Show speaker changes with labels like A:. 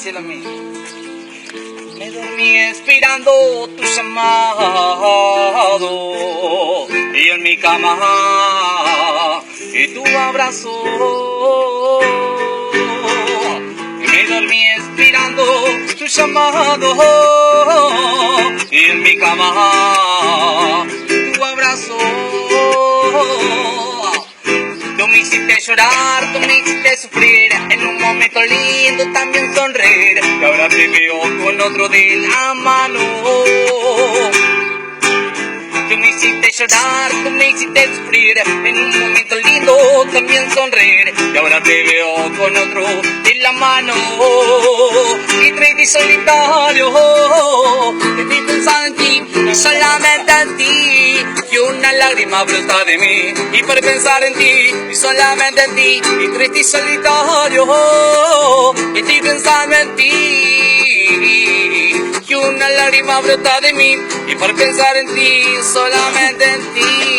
A: cielo mío. Me dormí esperando tu llamado y en mi cama y tu abrazo. Me dormí esperando tu llamado y en mi cama tu abrazo. Tú me hiciste llorar, tú me hiciste sufrir, en un momento lindo también sonreír, y ahora te veo con otro de la mano. Tú me hiciste llorar, tú me hiciste sufrir, en un momento lindo también sonreír, y ahora te veo con otro de la mano. Y triste y solitario, estoy pensando en ti, y solamente en ti, y una lágrima brota de mí, y por pensar en ti, y solamente en ti, y triste y solitario, estoy pensando en ti, y una lágrima brota de mí, y por pensar en ti, solamente en ti.